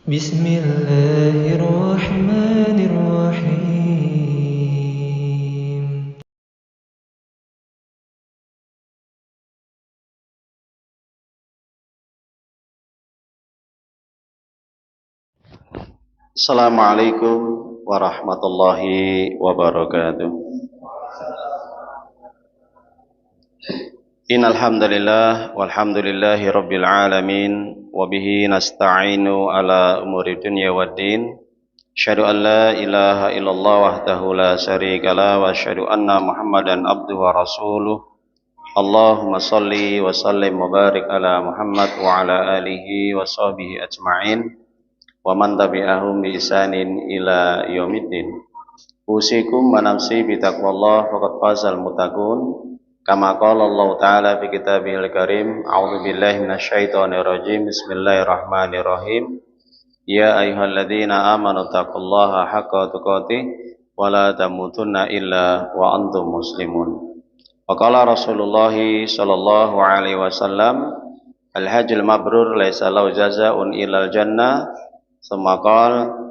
بسم الله الرحمن الرحيم. Assalamualaikum warahmatullahi wabarakatuh. Innal hamdalillah walhamdulillahi rabbil alamin wa bihi nasta'inu ala umuri dunya waddin. Asyhadu an la ilaha illallah wahdahu la syarikalah wa asyhadu anna Muhammadan abduhu wa rasuluh. Allahumma salli wa sallim wa barik ala Muhammad wa ala alihi wa sahbihi ajma'in wa man tabi'ahum bi ihsanin ila yaumiddin. Usikum wa nafsi bi taqwallah faqad fazal muttaqun. Kama qala Allah Ta'ala fi kitabihil karim, a'udzu billahi minasyaitonir rajim. Bismillahirrahmanirrahim. Ya ayyuhalladzina amanu taqullaha haqqa tuqatih wa la tamutunna illa wa antum muslimun. Wa qala Rasulullah sallallahu alaihi wasallam, al-hajjul mabrur laisa lahu jazaa'un illal jannah. Tsumma qala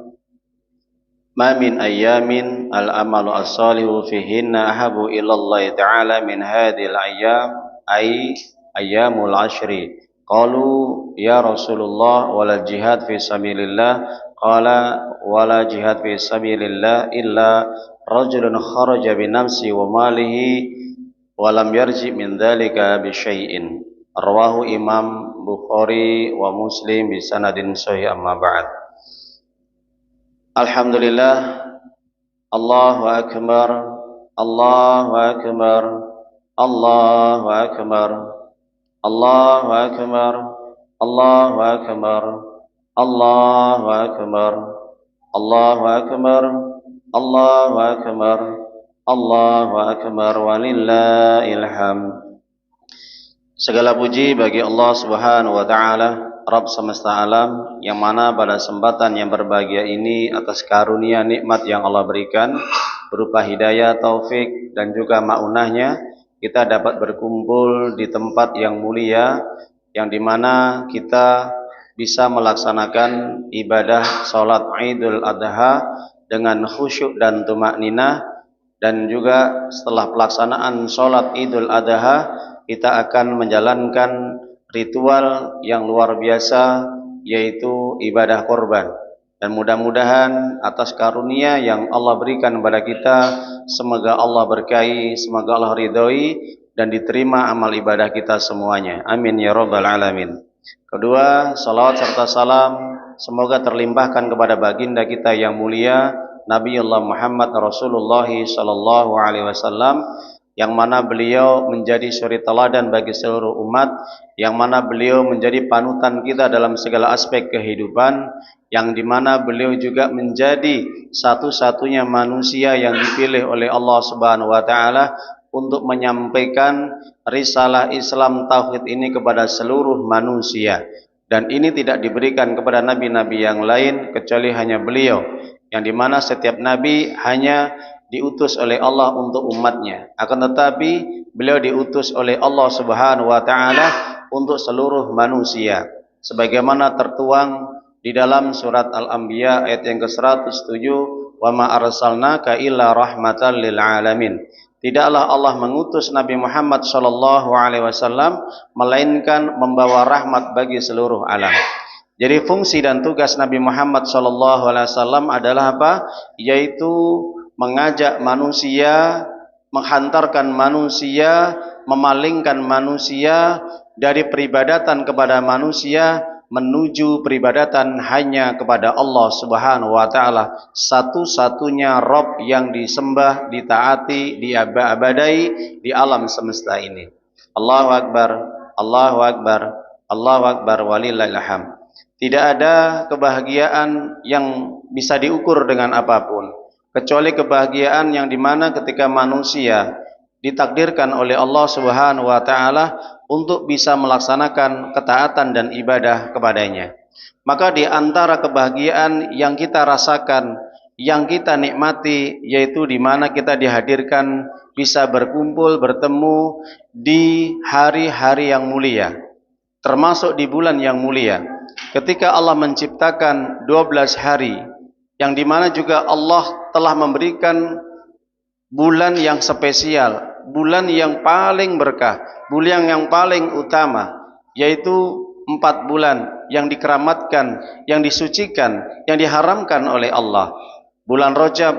ma min ayyamin al-amalu as-salihu fihinna ahabu ilallahi ta'ala min hadhil ayyam ay ayyamul ashri. Qalu ya Rasulullah wala jihad fi sabilillah. Qala wala jihad fi sabilillah illa rajulun kharaja bi nafsi wa malihi wa lam yarji min dhalika bi syai'in. Rawahu Imam Bukhari wa Muslim bi sanadin sahih. Amma ba'd. Alhamdulillah, Allahu Akbar, Allahu Akbar, Allahu Akbar, Allahu Akbar, Allahu Akbar, Allahu Akbar, Allahu Akbar, Allahu Akbar, Allahu Akbar, walillahil hamd. Segala puji bagi Allah Subhanahu wa taala, Rabb semesta alam, yang mana pada kesempatan yang berbahagia ini atas karunia nikmat yang Allah berikan berupa hidayah, taufik dan juga ma'unahnya, kita dapat berkumpul di tempat yang mulia, yang dimana kita bisa melaksanakan ibadah salat Idul Adha dengan khusyuk dan tumakninah. Dan juga setelah pelaksanaan salat Idul Adha, kita akan menjalankan ritual yang luar biasa, yaitu ibadah korban. Dan mudah-mudahan atas karunia yang Allah berikan kepada kita, semoga Allah berkahi, semoga Allah ridhoi dan diterima amal ibadah kita semuanya. Amin ya rabbal alamin. Kedua, salawat serta salam semoga terlimpahkan kepada baginda kita yang mulia, Nabiullah Muhammad Rasulullah sallallahu alaihi wasallam, yang mana beliau menjadi suri teladan bagi seluruh umat, yang mana beliau menjadi panutan kita dalam segala aspek kehidupan, yang dimana beliau juga menjadi satu-satunya manusia yang dipilih oleh Allah Subhanahu wa taala untuk menyampaikan risalah Islam tauhid ini kepada seluruh manusia. Dan ini tidak diberikan kepada nabi-nabi yang lain kecuali hanya beliau, yang dimana setiap nabi hanya diutus oleh Allah untuk umatnya, akan tetapi beliau diutus oleh Allah Subhanahu wa taala untuk seluruh manusia, sebagaimana tertuang di dalam surat Al-Anbiya ayat yang ke-107, wa ma arsalnaka illa rahmatan lil alamin. Tidaklah Allah mengutus Nabi Muhammad sallallahu alaihi wasallam melainkan membawa rahmat bagi seluruh alam. Jadi fungsi dan tugas Nabi Muhammad sallallahu alaihi wasallam adalah apa? Yaitu mengajak manusia, menghantarkan manusia, memalingkan manusia dari peribadatan kepada manusia menuju peribadatan hanya kepada Allah Subhanahu wa taala, satu-satunya Rabb yang disembah, ditaati, diabadai di alam semesta ini. Allahu Akbar, Allahu Akbar, Allahu Akbar, walillahil hamd. Tidak ada kebahagiaan yang bisa diukur dengan apapun, kecuali kebahagiaan yang dimana ketika manusia ditakdirkan oleh Allah Subhanahu wa taala untuk bisa melaksanakan ketaatan dan ibadah kepadanya. Maka di antara kebahagiaan yang kita rasakan, yang kita nikmati, yaitu di mana kita dihadirkan bisa berkumpul, bertemu di hari-hari yang mulia, termasuk di bulan yang mulia. ketika Allah menciptakan 12 hari, yang dimana juga Allah telah memberikan bulan yang spesial, bulan yang paling berkah, bulan yang paling utama, yaitu 4 bulan yang dikeramatkan, yang disucikan, yang diharamkan oleh Allah. Bulan Rajab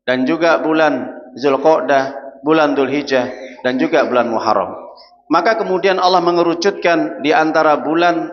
dan juga bulan Zulqa'dah, bulan Dzulhijjah dan juga bulan Muharram. Maka kemudian Allah mengerucutkan di antara bulan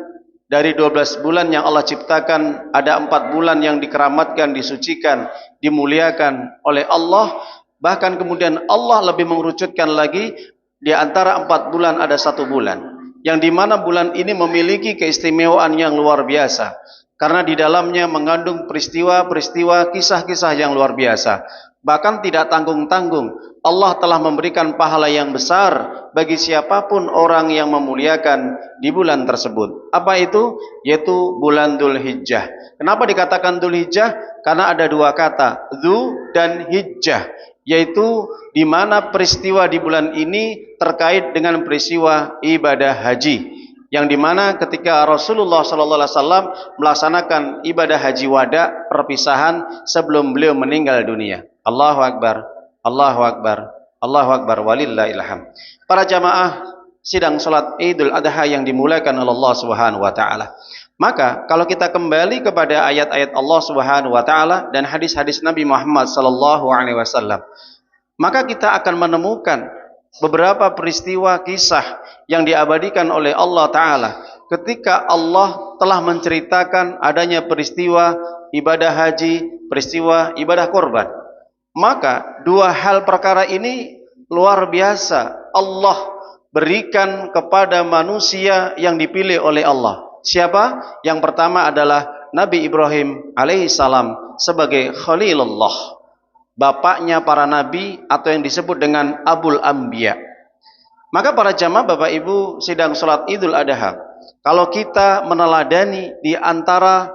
dari 12 bulan yang Allah ciptakan, ada 4 bulan yang dikeramatkan, disucikan, dimuliakan oleh Allah. Bahkan kemudian Allah lebih mengerucutkan lagi, di antara 4 bulan ada 1 bulan, yang dimana bulan ini memiliki keistimewaan yang luar biasa, karena di dalamnya mengandung peristiwa-peristiwa, kisah-kisah yang luar biasa. Bahkan tidak tanggung-tanggung, Allah telah memberikan pahala yang besar bagi siapapun orang yang memuliakan di bulan tersebut. Apa itu? Yaitu bulan Dzulhijjah. Kenapa dikatakan Dzulhijjah? Karena ada 2 kata, Dzu dan Hijjah, yaitu di mana peristiwa di bulan ini terkait dengan peristiwa ibadah haji, yang dimana ketika Rasulullah SAW melaksanakan ibadah haji wada, perpisahan sebelum beliau meninggal dunia. Allahu Akbar, Allahu Akbar, Allahu Akbar, walillahil hamd. Para jamaah sidang salat Idul Adha yang dimuliakan oleh Allah Subhanahu wa taala. Maka kalau kita kembali kepada ayat-ayat Allah Subhanahu wa taala dan hadis-hadis Nabi Muhammad sallallahu alaihi wasallam, maka kita akan menemukan beberapa peristiwa kisah yang diabadikan oleh Allah taala ketika Allah telah menceritakan adanya peristiwa ibadah haji, peristiwa ibadah korban. Maka 2 hal perkara ini luar biasa Allah berikan kepada manusia yang dipilih oleh Allah. Siapa? Yang pertama adalah Nabi Ibrahim alaihissalam sebagai Khalilullah, bapaknya para nabi atau yang disebut dengan Abul Anbiya. Maka para jamaah Bapak Ibu sidang salat Idul Adha, kalau kita meneladani di antara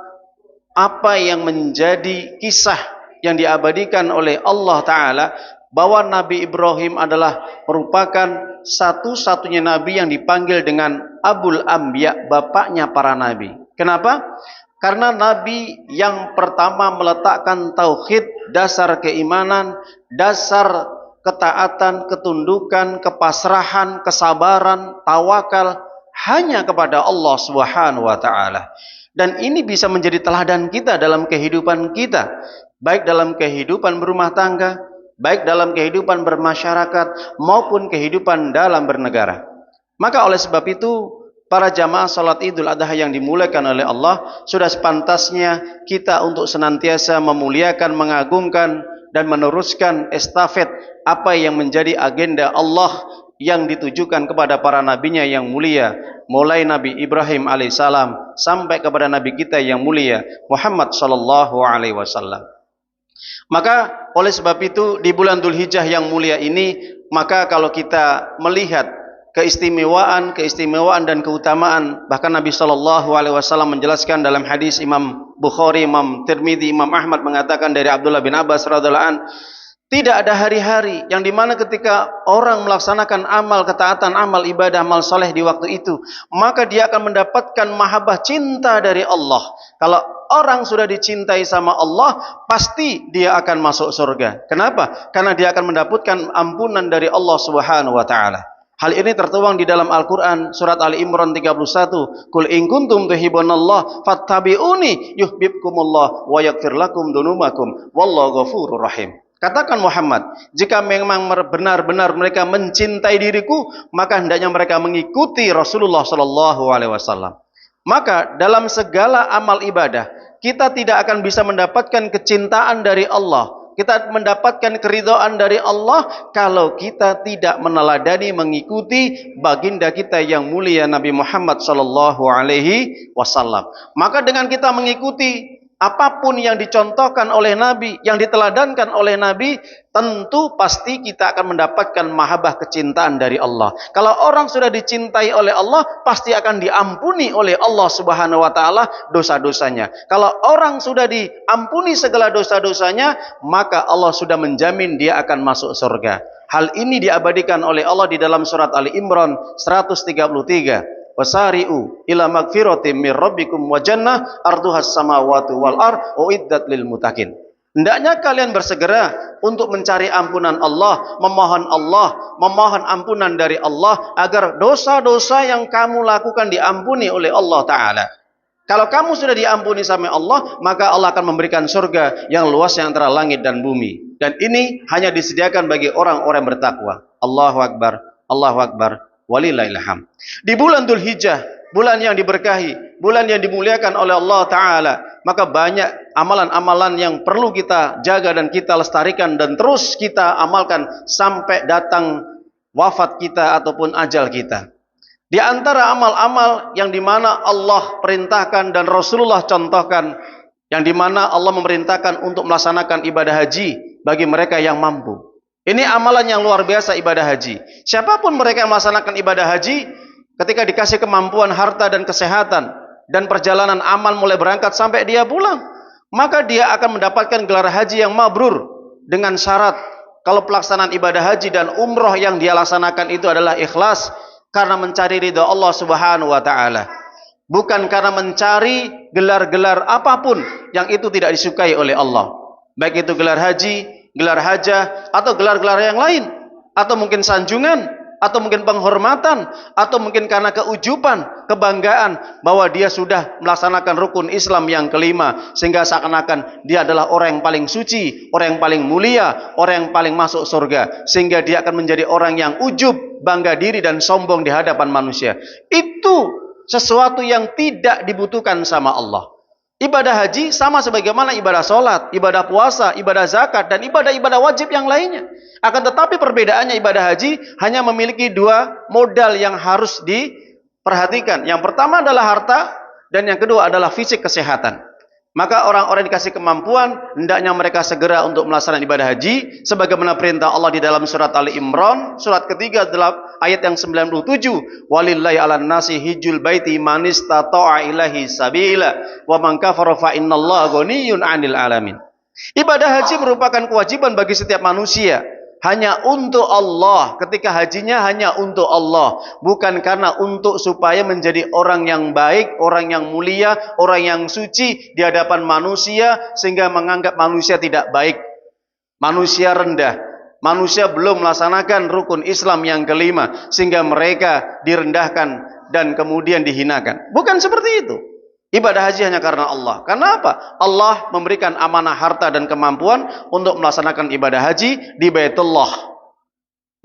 apa yang menjadi kisah yang diabadikan oleh Allah Ta'ala, bahwa Nabi Ibrahim adalah merupakan satu-satunya nabi yang dipanggil dengan Abul Anbiya, bapaknya para nabi. Kenapa? Karena nabi yang pertama meletakkan tauhid, dasar keimanan, dasar ketaatan, ketundukan, kepasrahan, kesabaran, tawakal hanya kepada Allah Subhanahu wa taala. Dan ini bisa menjadi teladan kita dalam kehidupan kita, baik dalam kehidupan berumah tangga, baik dalam kehidupan bermasyarakat, maupun kehidupan dalam bernegara. Maka oleh sebab itu, para jamaah salat Idul Adha yang dimuliakan oleh Allah, sudah sepantasnya kita untuk senantiasa memuliakan, mengagungkan, dan meneruskan estafet apa yang menjadi agenda Allah yang ditujukan kepada para nabinya yang mulia, mulai Nabi Ibrahim alaihissalam sampai kepada nabi kita yang mulia Muhammad sallallahu alaihi wasallam. Maka oleh sebab itu di bulan Dzulhijjah yang mulia ini, maka kalau kita melihat keistimewaan dan keutamaan, bahkan Nabi sallallahu alaihi wasallam menjelaskan dalam hadis Imam Bukhari, Imam Tirmidzi, Imam Ahmad mengatakan dari Abdullah bin Abbas radhiyallahu an, tidak ada hari-hari yang dimana ketika orang melaksanakan amal ketaatan, amal ibadah, amal soleh di waktu itu, maka dia akan mendapatkan mahabbah, cinta dari Allah. Kalau orang sudah dicintai sama Allah, pasti dia akan masuk surga. Kenapa? Karena dia akan mendapatkan ampunan dari Allah Subhanahu wa taala. Hal ini tertuang di dalam Al-Quran surat Ali Imran 31. Qul in kuntum tuhibbunallah fattabi'uni yuhibbukumullah wa yaghfir lakum dzunubakum wallahu ghafurur rahim. Katakan Muhammad, jika memang benar-benar mereka mencintai diriku, maka hendaknya mereka mengikuti Rasulullah sallallahu alaihi wasallam. Maka dalam segala amal ibadah, kita tidak akan bisa mendapatkan kecintaan dari Allah, kita mendapatkan keridhaan dari Allah kalau kita tidak meneladani, mengikuti baginda kita yang mulia Nabi Muhammad sallallahu alaihi wasallam. Maka dengan kita mengikuti apapun yang dicontohkan oleh Nabi, yang diteladankan oleh Nabi, tentu pasti kita akan mendapatkan mahabbah, kecintaan dari Allah. Kalau orang sudah dicintai oleh Allah, pasti akan diampuni oleh Allah Subhanahu wa taala dosa-dosanya. Kalau orang sudah diampuni segala dosa-dosanya, maka Allah sudah menjamin dia akan masuk surga. Hal ini diabadikan oleh Allah di dalam surat Ali Imran 133. Wasari'u ila magfiratin mir rabbikum wa jannah arduhas samawati wal ard uiddat lil muttaqin. Hendaknya kalian bersegera untuk mencari ampunan Allah, memohon ampunan dari Allah agar dosa-dosa yang kamu lakukan diampuni oleh Allah Ta'ala. Kalau kamu sudah diampuni sama Allah, maka Allah akan memberikan surga yang luas yang antara langit dan bumi. Dan ini hanya disediakan bagi orang-orang bertakwa. Allahu Akbar, Allahu Akbar, walillahil hamd. Di bulan Dzulhijjah, bulan yang diberkahi, bulan yang dimuliakan oleh Allah Ta'ala, maka banyak amalan-amalan yang perlu kita jaga dan kita lestarikan dan terus kita amalkan sampai datang wafat kita ataupun ajal kita. Di antara amal-amal yang dimana Allah perintahkan dan Rasulullah contohkan, yang dimana Allah memerintahkan untuk melaksanakan ibadah haji bagi mereka yang mampu. Ini amalan yang luar biasa, ibadah haji. Siapapun mereka yang melaksanakan ibadah haji, ketika dikasih kemampuan harta dan kesehatan dan perjalanan aman mulai berangkat sampai dia pulang, maka dia akan mendapatkan gelar haji yang mabrur dengan syarat kalau pelaksanaan ibadah haji dan umroh yang dia laksanakan itu adalah ikhlas karena mencari ridha Allah Subhanahu wa Ta'ala, bukan karena mencari gelar-gelar apapun yang itu tidak disukai oleh Allah, baik itu gelar haji, gelar hajah, atau gelar-gelar yang lain, atau mungkin sanjungan, atau mungkin penghormatan, atau mungkin karena keujuban, kebanggaan bahwa dia sudah melaksanakan rukun Islam yang kelima, sehingga seakan-akan dia adalah orang yang paling suci, orang yang paling mulia, orang yang paling masuk surga, sehingga dia akan menjadi orang yang ujub, bangga diri dan sombong di hadapan manusia. Itu sesuatu yang tidak dibutuhkan sama Allah. Ibadah haji sama sebagaimana ibadah sholat, ibadah puasa, ibadah zakat, dan ibadah-ibadah wajib yang lainnya. Akan tetapi perbedaannya, ibadah haji hanya memiliki dua modal yang harus diperhatikan. Yang pertama adalah harta, dan yang kedua adalah fisik, kesehatan. Maka orang-orang dikasih kemampuan, hendaknya mereka segera untuk melaksanakan ibadah haji sebagaimana perintah Allah di dalam surat Ali Imran, surat ketiga ayat yang 97. Walillahi 'alan nasi hijjul baiti man istata'a ilaihi sabila wa man kafara fa innallaha ghaniyyun 'anil alamin. Ibadah haji merupakan kewajiban bagi setiap manusia, hanya untuk Allah. Ketika hajinya hanya untuk Allah, bukan karena untuk supaya menjadi orang yang baik, orang yang mulia, orang yang suci di hadapan manusia, sehingga menganggap manusia tidak baik, manusia rendah, manusia belum melaksanakan rukun Islam yang kelima, sehingga mereka direndahkan dan kemudian dihinakan. Bukan seperti itu. Ibadah haji hanya karena Allah. Karena apa? Allah memberikan amanah harta dan kemampuan untuk melaksanakan ibadah haji di Baitullah.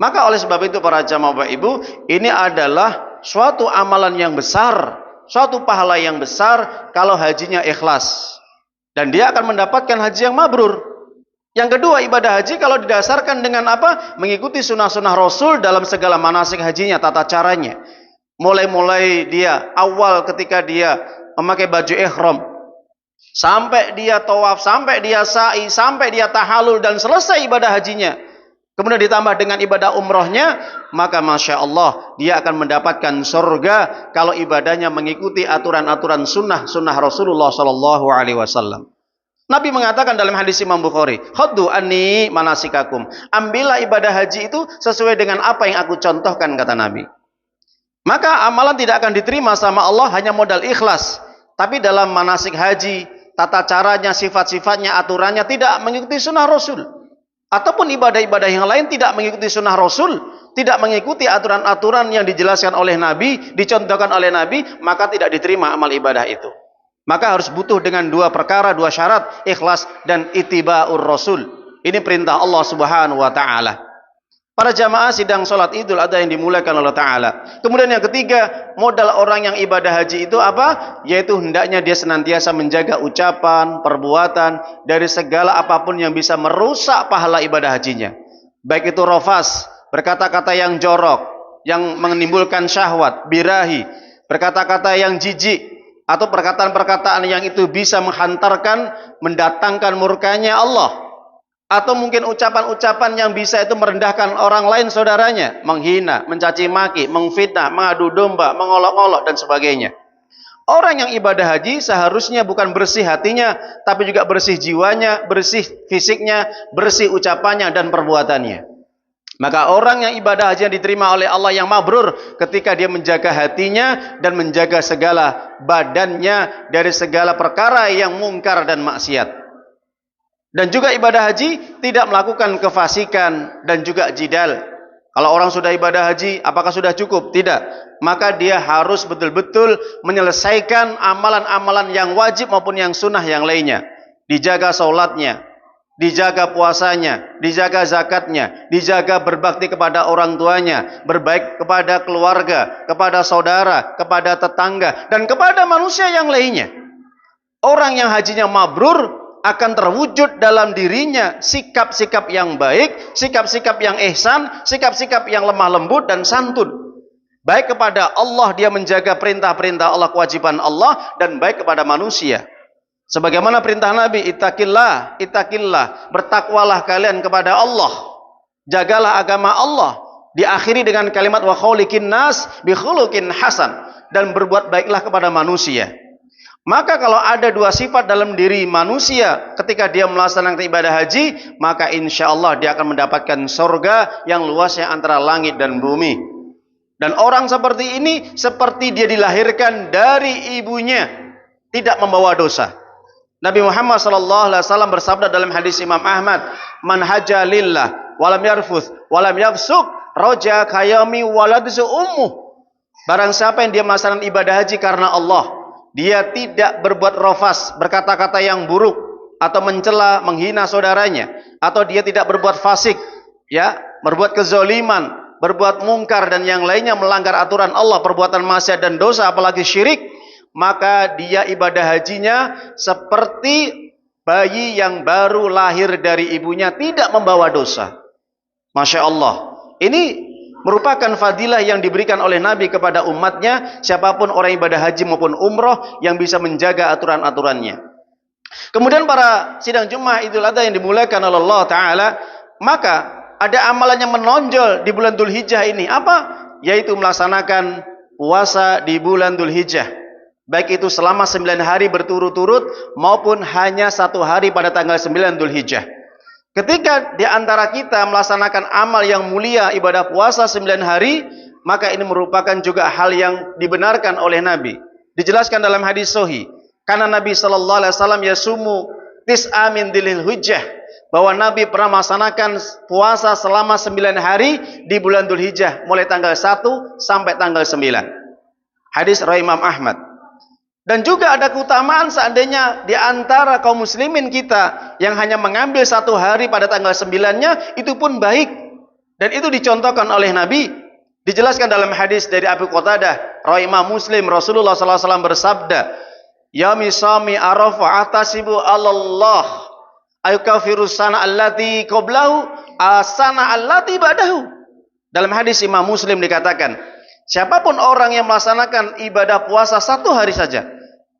Maka oleh sebab itu para jamaah Bapak Ibu, ini adalah suatu amalan yang besar, suatu pahala yang besar kalau hajinya ikhlas. Dan dia akan mendapatkan haji yang mabrur. Yang kedua, ibadah haji kalau didasarkan dengan apa? Mengikuti sunnah-sunnah Rasul dalam segala manasik hajinya, tata caranya. Mulai dia awal ketika dia memakai baju ihram, sampai dia tawaf, sampai dia sa'i, sampai dia tahalul dan selesai ibadah hajinya, kemudian ditambah dengan ibadah umrohnya, maka Masya Allah dia akan mendapatkan surga kalau ibadahnya mengikuti aturan-aturan sunnah Rasulullah SAW. Nabi mengatakan dalam hadis Imam Bukhari, khudhu anni manasikakum, ambillah ibadah haji itu sesuai dengan apa yang aku contohkan, kata Nabi. Maka amalan tidak akan diterima sama Allah hanya modal ikhlas. Tapi dalam manasik haji, tata caranya, sifat-sifatnya, aturannya tidak mengikuti sunnah Rasul. Ataupun ibadah-ibadah yang lain tidak mengikuti sunnah Rasul, tidak mengikuti aturan-aturan yang dijelaskan oleh Nabi, dicontohkan oleh Nabi, maka tidak diterima amal ibadah itu. Maka harus butuh dengan dua perkara, dua syarat, ikhlas dan ittiba'ur Rasul. Ini perintah Allah Subhanahu wa Ta'ala. Para jamaah sidang sholat Idul Adha yang dimuliakan oleh Ta'ala. Kemudian yang ketiga, modal orang yang ibadah haji itu apa? Yaitu hendaknya dia senantiasa menjaga ucapan, perbuatan dari segala apapun yang bisa merusak pahala ibadah hajinya. Baik itu rofas, berkata-kata yang jorok, yang menimbulkan syahwat, birahi, berkata-kata yang jijik, atau perkataan-perkataan yang itu bisa menghantarkan, mendatangkan murkanya Allah. Atau mungkin ucapan-ucapan yang bisa itu merendahkan orang lain saudaranya, menghina, mencaci maki, mengfitnah, mengadu domba, mengolok-olok dan sebagainya. Orang yang ibadah haji seharusnya bukan bersih hatinya, tapi juga bersih jiwanya, bersih fisiknya, bersih ucapannya dan perbuatannya. Maka orang yang ibadah haji yang diterima oleh Allah yang mabrur ketika dia menjaga hatinya dan menjaga segala badannya dari segala perkara yang mungkar dan maksiat. Dan juga ibadah haji tidak melakukan kefasikan dan juga jidal. Kalau orang sudah ibadah haji, apakah sudah cukup? Tidak. Maka dia harus betul-betul menyelesaikan amalan-amalan yang wajib maupun yang sunnah yang lainnya. Dijaga saulatnya, dijaga puasanya, dijaga zakatnya, dijaga berbakti kepada orang tuanya, berbaik kepada keluarga, kepada saudara, kepada tetangga, dan kepada manusia yang lainnya. Orang yang hajinya mabrur akan terwujud dalam dirinya sikap-sikap yang baik, sikap-sikap yang ihsan, sikap-sikap yang lemah lembut dan santun. Baik kepada Allah, dia menjaga perintah-perintah Allah, kewajiban Allah, dan baik kepada manusia. Sebagaimana perintah Nabi, ittaqillah, ittaqillah, bertakwalah kalian kepada Allah. Jagalah agama Allah. Diakhiri dengan kalimat wa khaulikin nas bi khuluqin hasan, dan berbuat baiklah kepada manusia. Maka kalau ada dua sifat dalam diri manusia ketika dia melaksanakan ibadah haji, maka insya Allah dia akan mendapatkan surga yang luasnya antara langit dan bumi. Dan orang seperti ini seperti dia dilahirkan dari ibunya, tidak membawa dosa. Nabi Muhammad SAW bersabda dalam hadis Imam Ahmad, "Man haja lillah walam yarfuth walam yafsuk roja kayami waladzu ummuh." Barang siapa yang dia melaksanakan ibadah haji karena Allah, dia tidak berbuat rofas, berkata-kata yang buruk, atau mencela, menghina saudaranya, atau dia tidak berbuat fasik, ya, berbuat kezaliman, berbuat mungkar dan yang lainnya, melanggar aturan Allah, perbuatan maksiat dan dosa, apalagi syirik, maka dia ibadah hajinya seperti bayi yang baru lahir dari ibunya, tidak membawa dosa. Masya Allah. Ini merupakan fadilah yang diberikan oleh Nabi kepada umatnya, siapapun orang ibadah haji maupun umroh yang bisa menjaga aturan-aturannya. Kemudian para sidang Jumat Idul Adha yang dimuliakan oleh Allah Ta'ala, maka ada amalan yang menonjol di bulan Dzulhijjah ini. Apa? Yaitu melaksanakan puasa di bulan Dzulhijjah. Baik itu selama 9 hari berturut-turut maupun hanya 1 hari pada tanggal 9 Dzulhijjah. Ketika di antara kita melaksanakan amal yang mulia, ibadah puasa 9 hari, maka ini merupakan juga hal yang dibenarkan oleh Nabi. Dijelaskan dalam hadis sahih, karena Nabi sallallahu alaihi wasallam yasumu tis'a min Dzulhijjah, bahwa Nabi pernah melaksanakan puasa selama 9 hari di bulan Dzulhijjah, mulai tanggal 1 sampai tanggal 9. Hadis riwayat Imam Ahmad. Dan juga ada keutamaan seandainya di antara kaum muslimin kita yang hanya mengambil 1 hari pada tanggal 9-nya, itu pun baik. Dan itu dicontohkan oleh Nabi. Dijelaskan dalam hadis dari Abu Qatadah, riwayat Imam Muslim, Rasulullah SAW bersabda, "Yaumi sami Arafah atasibu Allah ayukafiru sana allati qablahu asana allati ba'dahu." Dalam hadis Imam Muslim dikatakan, siapapun orang yang melaksanakan ibadah puasa 1 hari saja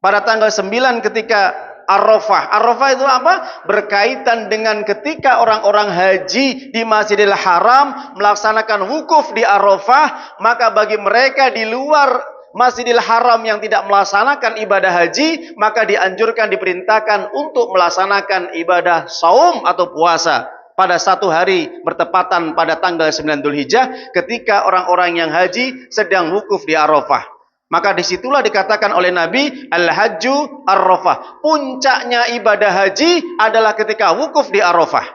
pada tanggal 9 ketika Arafah. Arafah itu apa? Berkaitan dengan ketika orang-orang haji di Masjidil Haram melaksanakan wukuf di Arafah, maka bagi mereka di luar Masjidil Haram yang tidak melaksanakan ibadah haji, maka dianjurkan, diperintahkan untuk melaksanakan ibadah saum atau puasa pada 1 hari bertepatan pada tanggal 9 Dzulhijjah ketika orang-orang yang haji sedang wukuf di Arafah. Maka disitulah dikatakan oleh Nabi, Al-Hajju Arafah. Puncaknya ibadah haji adalah ketika wukuf di Arafah.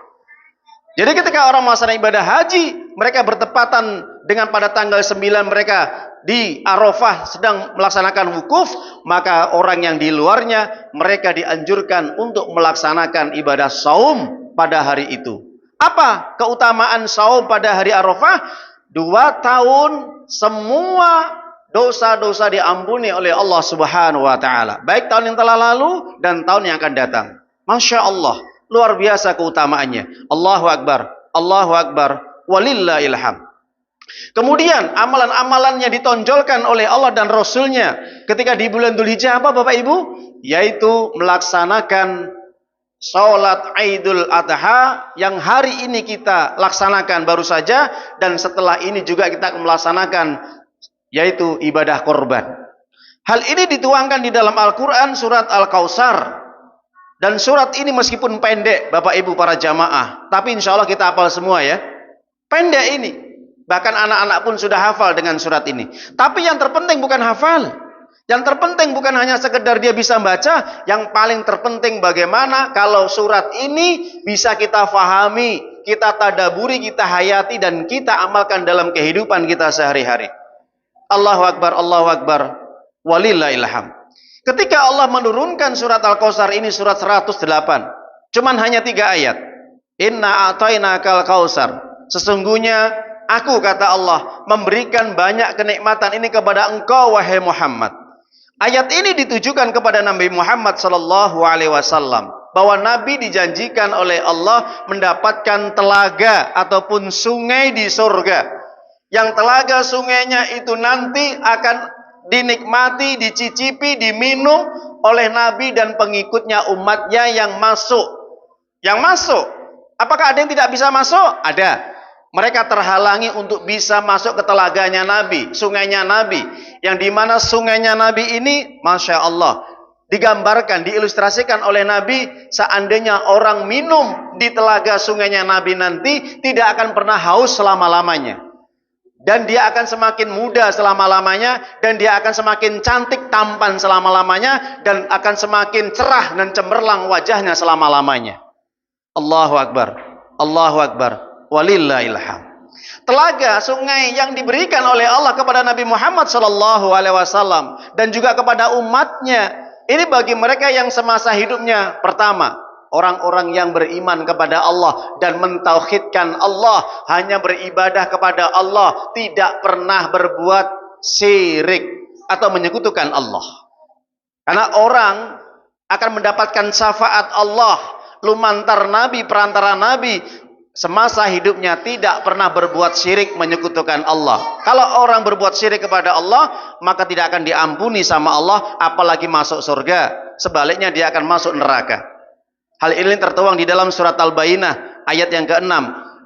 Jadi ketika orang melaksanakan ibadah haji, mereka bertepatan dengan pada tanggal 9 mereka di Arafah sedang melaksanakan wukuf, maka orang yang di luarnya mereka dianjurkan untuk melaksanakan ibadah saum pada hari itu. Apa keutamaan saum pada hari Arafah? 2 tahun semua dosa-dosa diampuni oleh Allah Subhanahu wa taala, baik tahun yang telah lalu dan tahun yang akan datang. Masya Allah, luar biasa keutamaannya. Allahu Akbar, Allahu Akbar, walillahil hamd. Kemudian amalan-amalannya ditonjolkan oleh Allah dan Rasulnya ketika di bulan Dzulhijjah apa Bapak Ibu? Yaitu melaksanakan sholat Idul Adha yang hari ini kita laksanakan baru saja, dan setelah ini juga kita akan melaksanakan yaitu ibadah korban. Hal ini dituangkan di dalam Al-Quran surat Al-Kautsar. Dan surat ini meskipun pendek Bapak Ibu para jamaah, tapi insya Allah kita hafal semua ya. Pendek ini. Bahkan anak-anak pun sudah hafal dengan surat ini. Tapi yang terpenting bukan hafal. Yang terpenting bukan hanya sekedar dia bisa baca, yang paling terpenting bagaimana kalau surat ini bisa kita fahami, kita tadaburi, kita hayati, dan kita amalkan dalam kehidupan kita sehari-hari. Allahu Akbar, Allahu Akbar, walillahil hamd. Ketika Allah menurunkan surat Al-Kautsar ini, surat 108, cuman hanya 3 ayat. Inna a'tainakal kautsar. Sesungguhnya aku, kata Allah, memberikan banyak kenikmatan ini kepada engkau, wahai Muhammad. Ayat ini ditujukan kepada Nabi Muhammad sallallahu alaihi wasallam, bahwa Nabi dijanjikan oleh Allah mendapatkan telaga ataupun sungai di surga. Yang telaga sungainya itu nanti akan dinikmati, dicicipi, diminum oleh Nabi dan pengikutnya, umatnya yang masuk. Yang masuk. Apakah ada yang tidak bisa masuk? Ada. Mereka terhalangi untuk bisa masuk ke telaganya Nabi, sungainya Nabi. Yang dimana sungainya Nabi ini, Masya Allah, digambarkan, diilustrasikan oleh Nabi, seandainya orang minum di telaga sungainya Nabi nanti, tidak akan pernah haus selama-lamanya. Dan dia akan semakin muda selama-lamanya, dan dia akan semakin cantik tampan selama-lamanya, dan akan semakin cerah dan cemerlang wajahnya selama-lamanya. Allahu Akbar, Allahu Akbar, walillahil hamd. Telaga sungai yang diberikan oleh Allah kepada Nabi Muhammad sallallahu alaihi wasallam dan juga kepada umatnya, ini bagi mereka yang semasa hidupnya, pertama, orang-orang yang beriman kepada Allah dan mentauhidkan Allah, hanya beribadah kepada Allah, tidak pernah berbuat syirik atau menyekutukan Allah. Karena orang akan mendapatkan syafaat Allah, lumantar Nabi, perantara Nabi, semasa hidupnya tidak pernah berbuat syirik, menyekutukan Allah. Kalau orang berbuat syirik kepada Allah, maka tidak akan diampuni sama Allah, apalagi masuk surga. Sebaliknya dia akan masuk neraka. Hal ini tertuang di dalam surat Al-Bayyinah ayat yang ke-6.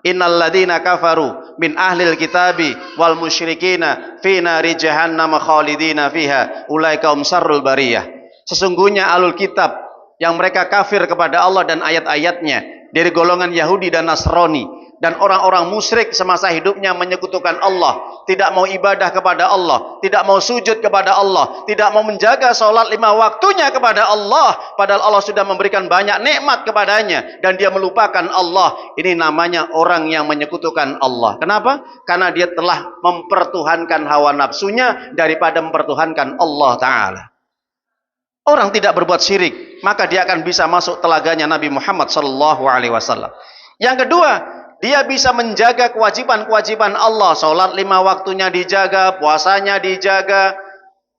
Innal ladzina kafaru min ahlil kitabi wal musyrikina fi nari jahannam khalidina fiha ulaika hum syarrul bariyah. Sesungguhnya ahlul kitab yang mereka kafir kepada Allah dan ayat-ayatnya dari golongan Yahudi dan Nasrani, dan orang-orang musyrik semasa hidupnya menyekutukan Allah, tidak mau ibadah kepada Allah, tidak mau sujud kepada Allah, tidak mau menjaga sholat 5 waktunya kepada Allah, padahal Allah sudah memberikan banyak nikmat kepadanya, dan dia melupakan Allah. Ini namanya orang yang menyekutukan Allah. Kenapa? Karena dia telah mempertuhankan hawa nafsunya daripada mempertuhankan Allah Ta'ala. Orang tidak berbuat syirik, maka dia akan bisa masuk telaganya Nabi Muhammad sallallahu alaihi wasallam. Yang kedua, dia bisa menjaga kewajiban-kewajiban Allah. Salat 5 waktunya dijaga, puasanya dijaga,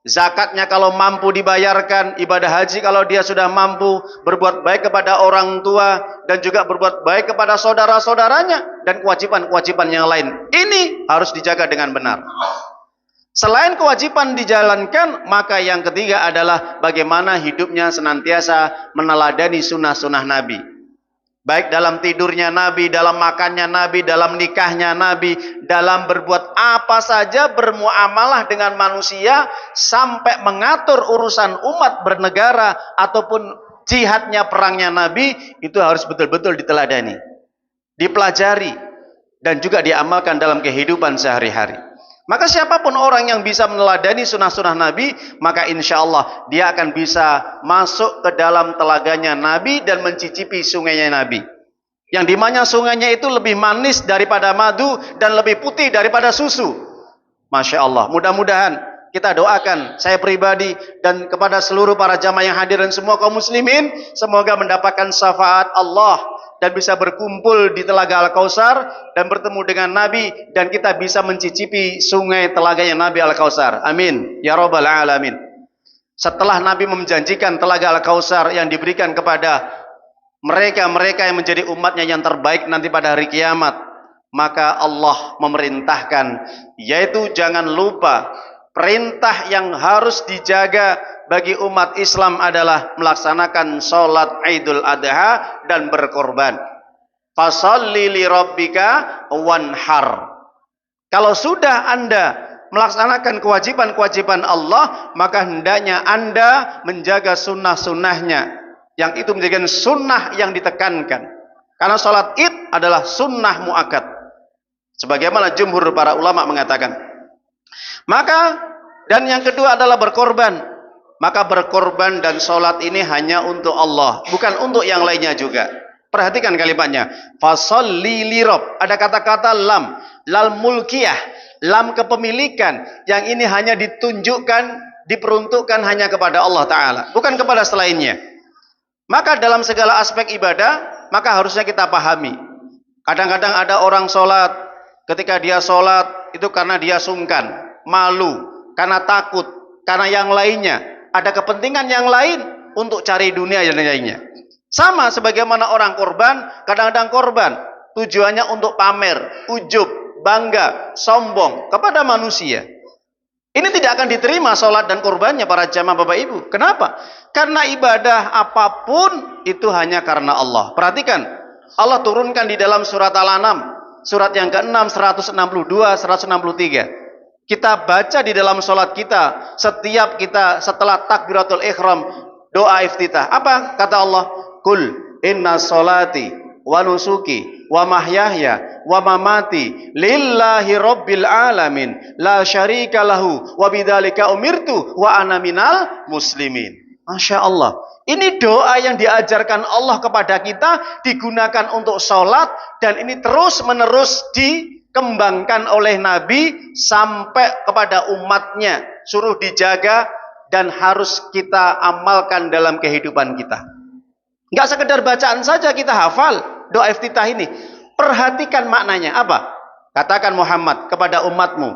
zakatnya kalau mampu dibayarkan, ibadah haji kalau dia sudah mampu, berbuat baik kepada orang tua, dan juga berbuat baik kepada saudara-saudaranya, dan kewajiban-kewajiban yang lain. Ini harus dijaga dengan benar. Selain kewajiban dijalankan, maka yang ketiga adalah bagaimana hidupnya senantiasa meneladani sunnah-sunnah Nabi. Baik dalam tidurnya Nabi, dalam makannya Nabi, dalam nikahnya Nabi, dalam berbuat apa saja, bermuamalah dengan manusia, sampai mengatur urusan umat bernegara ataupun jihadnya, perangnya Nabi, itu harus betul-betul diteladani, dipelajari, dan juga diamalkan dalam kehidupan sehari-hari. Maka siapapun orang yang bisa meneladani sunnah-sunnah Nabi, maka insya Allah dia akan bisa masuk ke dalam telaganya Nabi dan mencicipi sungainya Nabi. Yang dimana sungainya itu lebih manis daripada madu dan lebih putih daripada susu. Masya Allah. Mudah-mudahan kita doakan, saya pribadi dan kepada seluruh para jamaah yang hadir dan semua kaum muslimin, semoga mendapatkan syafaat Allah dan bisa berkumpul di telaga Al-Kautsar dan bertemu dengan Nabi, dan kita bisa mencicipi sungai telaganya Nabi Al-Kautsar. Amin ya rabbal alamin. Setelah Nabi menjanjikan telaga Al-Kautsar yang diberikan kepada mereka-mereka yang menjadi umatnya yang terbaik nanti pada hari kiamat, maka Allah memerintahkan, yaitu jangan lupa, perintah yang harus dijaga bagi umat Islam adalah melaksanakan sholat Idul Adha dan berkorban. Fasalli li rabbika wanhar. Kalau sudah Anda melaksanakan kewajiban-kewajiban Allah, maka hendaknya Anda menjaga sunnah-sunnahnya, yang itu menjadikan sunnah yang ditekankan. Karena sholat Id adalah sunnah muakkad. Sebagaimana jumhur para ulama mengatakan. Maka, dan yang kedua adalah berkorban. Maka berkorban dan sholat ini hanya untuk Allah, bukan untuk yang lainnya juga. Perhatikan kalimatnya. Fasolli lirob. Ada kata-kata lam. Lal mulkiyah. Lam kepemilikan. Yang ini hanya ditunjukkan, diperuntukkan hanya kepada Allah Ta'ala. Bukan kepada selainnya. Maka dalam segala aspek ibadah, maka harusnya kita pahami. Kadang-kadang ada orang sholat. Ketika dia sholat, itu karena dia sungkan, malu, karena takut, karena yang lainnya. Ada kepentingan yang lain untuk cari dunia dan lainnya. Sama sebagaimana orang korban, kadang-kadang korban tujuannya untuk pamer, ujub, bangga, sombong kepada manusia. Ini tidak akan diterima sholat dan korbannya para jamaah Bapak Ibu. Kenapa? Karena ibadah apapun itu hanya karena Allah. Perhatikan, Allah turunkan di dalam surat Al-An'am, surat yang ke-6, 162, 163. Kita baca di dalam sholat kita, setiap kita setelah takbiratul ihram, doa iftitah. Apa kata Allah? Kul inna sholati wa nusuki wa mahyahya wa mamati lillahi rabbil alamin la syarika lahu wa bidzalika umirtu wa ana minal muslimin. Masya Allah. Ini doa yang diajarkan Allah kepada kita, digunakan untuk sholat, dan ini terus menerus dikembangkan oleh Nabi sampai kepada umatnya. Suruh dijaga dan harus kita amalkan dalam kehidupan kita. Nggak sekedar bacaan saja kita hafal doa iftitah ini. Perhatikan maknanya apa? Katakan Muhammad kepada umatmu,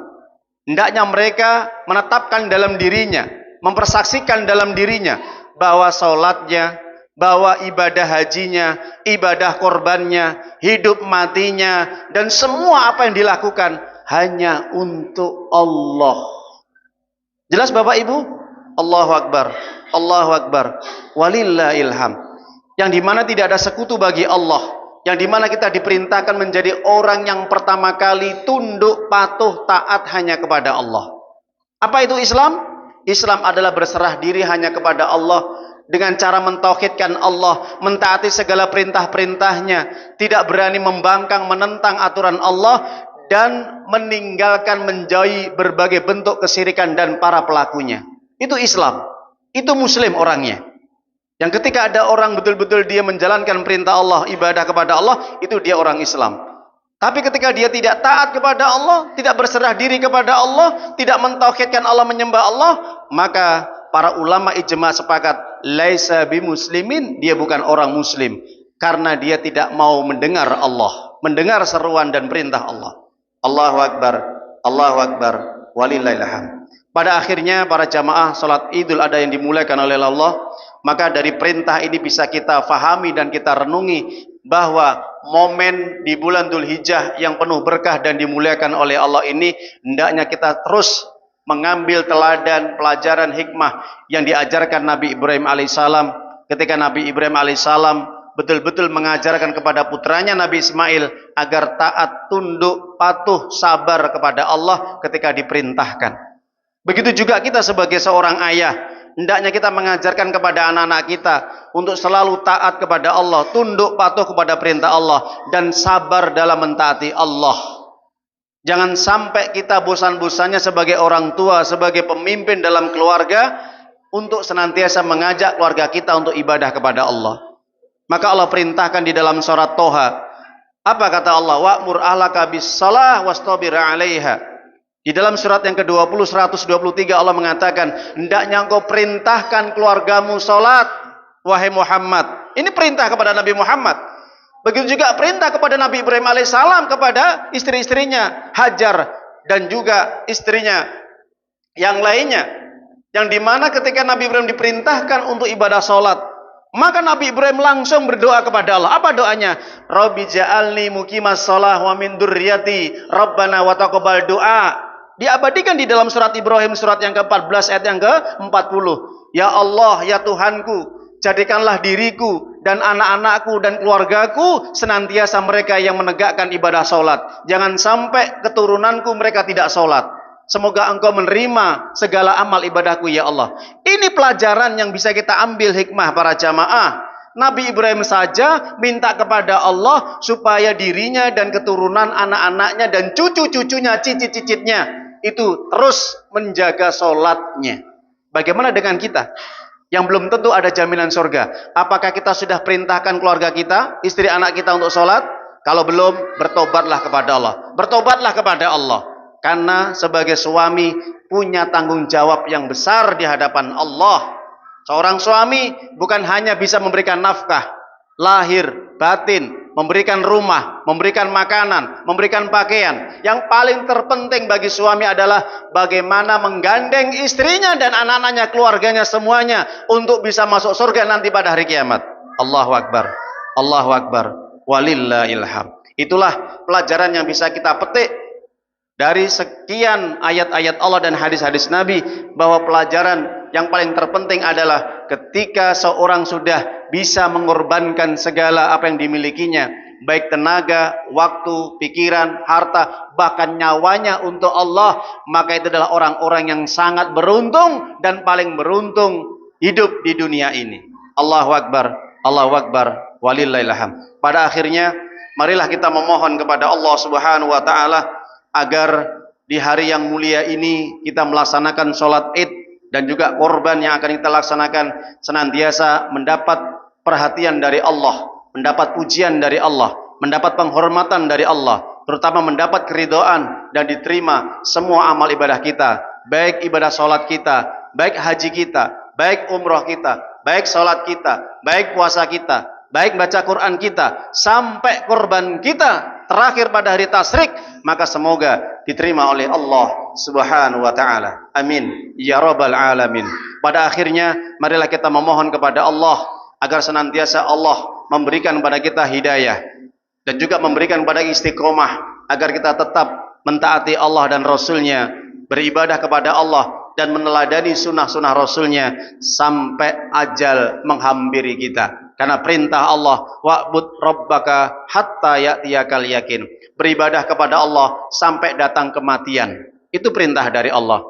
hendaknya mereka menetapkan dalam dirinya, mempersaksikan dalam dirinya bahwa sholatnya, bahwa ibadah hajinya, ibadah korbannya, hidup matinya, dan semua apa yang dilakukan hanya untuk Allah. Jelas Bapak Ibu? Allahu Akbar, Allahu Akbar, walillahil hamd. Yang dimana tidak ada sekutu bagi Allah, yang dimana kita diperintahkan menjadi orang yang pertama kali tunduk, patuh, taat hanya kepada Allah. Apa itu Islam? Islam adalah berserah diri hanya kepada Allah dengan cara mentauhidkan Allah, mentaati segala perintah-perintahnya, tidak berani membangkang, menentang aturan Allah, dan meninggalkan, menjauhi berbagai bentuk kesyirikan dan para pelakunya. Itu Islam, itu Muslim orangnya. Yang ketika ada orang betul-betul dia menjalankan perintah Allah, ibadah kepada Allah, itu dia orang Islam. Tapi ketika dia tidak taat kepada Allah, tidak berserah diri kepada Allah, tidak mentauhidkan Allah, menyembah Allah, maka para ulama ijma sepakat, laisa bimuslimin, dia bukan orang muslim, karena dia tidak mau mendengar Allah, mendengar seruan dan perintah Allah. Allahu Akbar, Allahu Akbar, walillahil hamd. Pada akhirnya para jamaah salat Idul Adha yang dimuliakan oleh Allah, maka dari perintah ini bisa kita fahami dan kita renungi bahwa momen di bulan Dzulhijjah yang penuh berkah dan dimuliakan oleh Allah ini, hendaknya kita terus mengambil teladan, pelajaran, hikmah yang diajarkan Nabi Ibrahim alaihissalam ketika Nabi Ibrahim alaihissalam betul-betul mengajarkan kepada putranya Nabi Ismail agar taat, tunduk, patuh, sabar kepada Allah ketika diperintahkan. Begitu juga kita sebagai seorang ayah, hendaknya kita mengajarkan kepada anak-anak kita untuk selalu taat kepada Allah, tunduk patuh kepada perintah Allah, dan sabar dalam mentaati Allah. Jangan sampai kita bosan-bosannya sebagai orang tua, sebagai pemimpin dalam keluarga, untuk senantiasa mengajak keluarga kita untuk ibadah kepada Allah. Maka Allah perintahkan di dalam surat Toha. Apa kata Allah? Wa'mur ahlaka bis-shalah wastabir 'alaiha. Di dalam surat yang ke-20 123 Allah mengatakan, hendaknya engkau perintahkan keluargamu salat, wahai Muhammad. Ini perintah kepada Nabi Muhammad. Begitu juga perintah kepada Nabi Ibrahim alaihissalam kepada istri-istrinya, Hajar, dan juga istrinya yang lainnya. Yang dimana ketika Nabi Ibrahim diperintahkan untuk ibadah salat, maka Nabi Ibrahim langsung berdoa kepada Allah. Apa doanya? Rabbi ja'alni muqimas shalah wa min dzurriyyati Rabbana wa taqabbal du'a. Diabadikan di dalam surat Ibrahim, surat yang ke-14 ayat yang ke-40. Ya Allah, ya Tuhanku, jadikanlah diriku dan anak-anakku dan keluargaku senantiasa mereka yang menegakkan ibadah salat. Jangan sampai keturunanku mereka tidak salat. Semoga engkau menerima segala amal ibadahku ya Allah. Ini pelajaran yang bisa kita ambil hikmah para jamaah. Nabi Ibrahim saja minta kepada Allah supaya dirinya dan keturunan anak-anaknya dan cucu-cucunya, cicit-cicitnya itu terus menjaga sholatnya. Bagaimana dengan kita yang belum tentu ada jaminan surga? Apakah kita sudah perintahkan keluarga kita, istri anak kita untuk sholat? Kalau belum, bertobatlah kepada Allah. Bertobatlah kepada Allah. Karena sebagai suami punya tanggung jawab yang besar di hadapan Allah. Seorang suami bukan hanya bisa memberikan nafkah, lahir, batin, memberikan rumah, memberikan makanan, memberikan pakaian. Yang paling terpenting bagi suami adalah bagaimana menggandeng istrinya dan anak-anaknya, keluarganya semuanya untuk bisa masuk surga nanti pada hari kiamat. Allahu Akbar. Allahu Akbar. Walillahil hamd. Itulah pelajaran yang bisa kita petik dari sekian ayat-ayat Allah dan hadis-hadis Nabi, bahwa pelajaran yang paling terpenting adalah ketika seorang sudah bisa mengorbankan segala apa yang dimilikinya, baik tenaga, waktu, pikiran, harta, bahkan nyawanya untuk Allah, maka itu adalah orang-orang yang sangat beruntung dan paling beruntung hidup di dunia ini. Allahu Akbar, Allahu Akbar, walillahil hamd. Pada akhirnya, marilah kita memohon kepada Allah Subhanahu wa taala agar di hari yang mulia ini kita melaksanakan sholat Id dan juga korban yang akan kita laksanakan senantiasa mendapat perhatian dari Allah, mendapat pujian dari Allah, mendapat penghormatan dari Allah, terutama mendapat keridhaan dan diterima semua amal ibadah kita, baik ibadah sholat kita, baik haji kita, baik umroh kita, baik sholat kita, baik puasa kita, baik baca Quran kita, sampai korban kita terakhir pada hari tasyrik, maka semoga diterima oleh Allah Subhanahu wa taala. Amin ya rabbal alamin. Pada akhirnya marilah kita memohon kepada Allah agar senantiasa Allah memberikan kepada kita hidayah dan juga memberikan kepada istiqomah agar kita tetap mentaati Allah dan Rasulnya, beribadah kepada Allah dan meneladani sunnah-sunnah Rasulnya sampai ajal menghampiri kita. Karena perintah Allah, wa'bud rabbaka hatta ya'tiyakal yakin. Beribadah kepada Allah sampai datang kematian. Itu perintah dari Allah.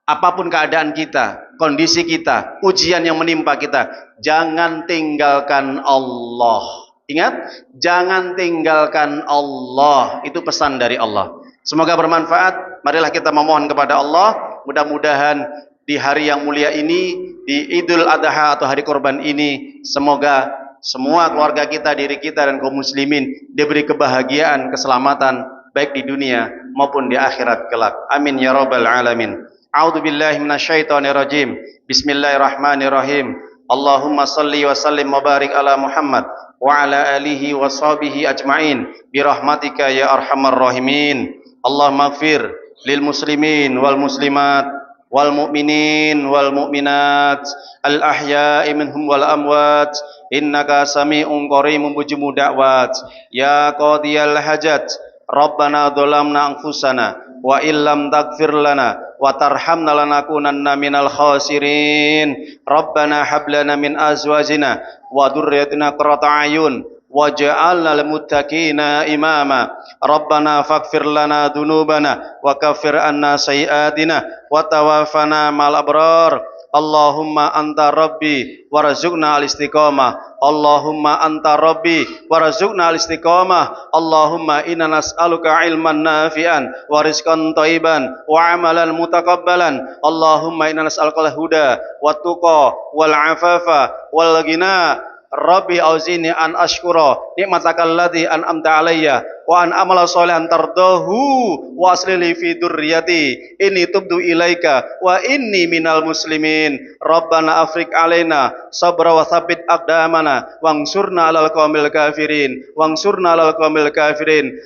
Apapun keadaan kita, kondisi kita, ujian yang menimpa kita, jangan tinggalkan Allah. Ingat, jangan tinggalkan Allah. Itu pesan dari Allah. Semoga bermanfaat. Marilah kita memohon kepada Allah. Mudah-mudahan di hari yang mulia ini, di Idul Adha atau hari korban ini, semoga semua keluarga kita, diri kita dan kaum muslimin diberi kebahagiaan, keselamatan baik di dunia maupun di akhirat kelak. Amin ya rabbal alamin. A'udzu billahi minasyaitonir rajim. Bismillahirrahmanirrahim. Allahumma shalli wa sallim wa barik ala Muhammad wa ala alihi wa sahbihi ajma'in bi rahmatika ya arhamar rahimin. Allahumma ighfir lil muslimin wal muslimat wal mu'minin wal mu'minat al ahya'i minhum wal amwat innaka sami'un qaribun mujibud da'wat ya qadiyal hajat rabbana dhalamna anfusana wa illam taghfir lana wa tarhamna lanakunanna minal khasirin rabbana hab lana min azwajina wa dhurriyyatina qurrata a'yun waj'alna lil muttaqina imama rabbana faghfir lana dhunubana wa kaffir anna sayyi'atina wa tawaffana mal abrar Allahumma anta rabbi warzuqna al-istiqamah Allahumma anta rabbi warzuqna al-istiqamah Allahumma inna nas'aluka ilman nafi'an wa rizqan thayyiban wa amalan mutaqabbalan Allahumma inna nas'aluka al-huda wat tuqa wal afafa wal ghina Rabbi auzini an ashkura nikmatakal ladzi an'amta alayya wa an amala sholihan tardahu wa aslih fi dzurriyyati inni tubtu ilaika wa inni minal muslimin Rabbana afriq alaina sabra wa tsabbit aqdamana wansurna 'alal qaumil kafirin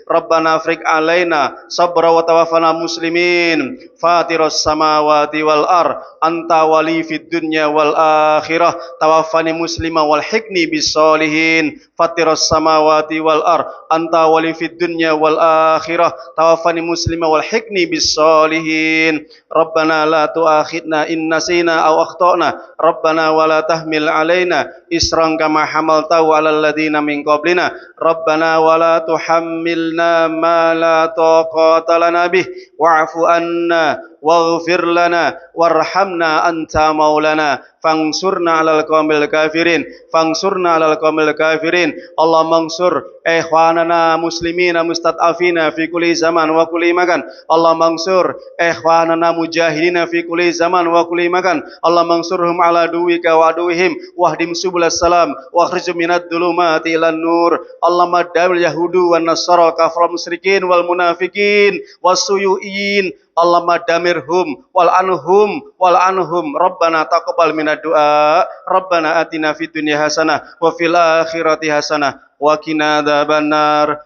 Rabbana afriq alaina sabra wa tawaffana muslimin fatiras samawati wal ar anta wali fid dunya wal akhirah tawaffani muslima wal hikni bis solihin fatiras samawati wal ar anta wali fid dunya wal akhirah tawaffani muslima wal hikni bis solihin Rabbana la tu'akhidna in nasina aw akhtana Rabbana wa la tahmil alaina isran kama hamaltahu 'alal ladzina min qablina Rabbana wa la tuhammilna ma la taqata lana bih wa'fu anna waghfir lana warhamna anta maulana fangsurna 'alal qaumil kafirin fangsurna 'alal qaumil kafirin. Allah mansur ikhwanana muslimina mustad'afina fi kulli zaman wa kulli makan. Allah mansur ikhwanana mujahidina fi kulli zaman wa kulli makan. Allah mansurhum 'ala duwika wa aduwihim wahdim subulas salam wa akhrijhum minad dhulumati ilan nur. Allahumma damil yahudu wan nasara kafal musyrikin wal munafikin wasuyuin. Allahumma damirhum wal anhum rabbana taqabbal minad du'a rabbana atina fid dunya hasanah wa fil akhirati hasanah wa qina adzabannar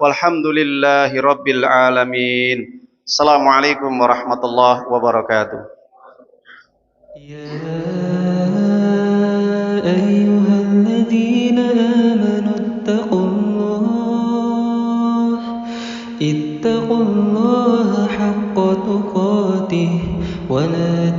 walhamdulillahi rabbil alamin. Assalamualaikum warahmatullahi wabarakatuh. يا أيها الذين آمنوا اتقوا الله حق تقاته ولا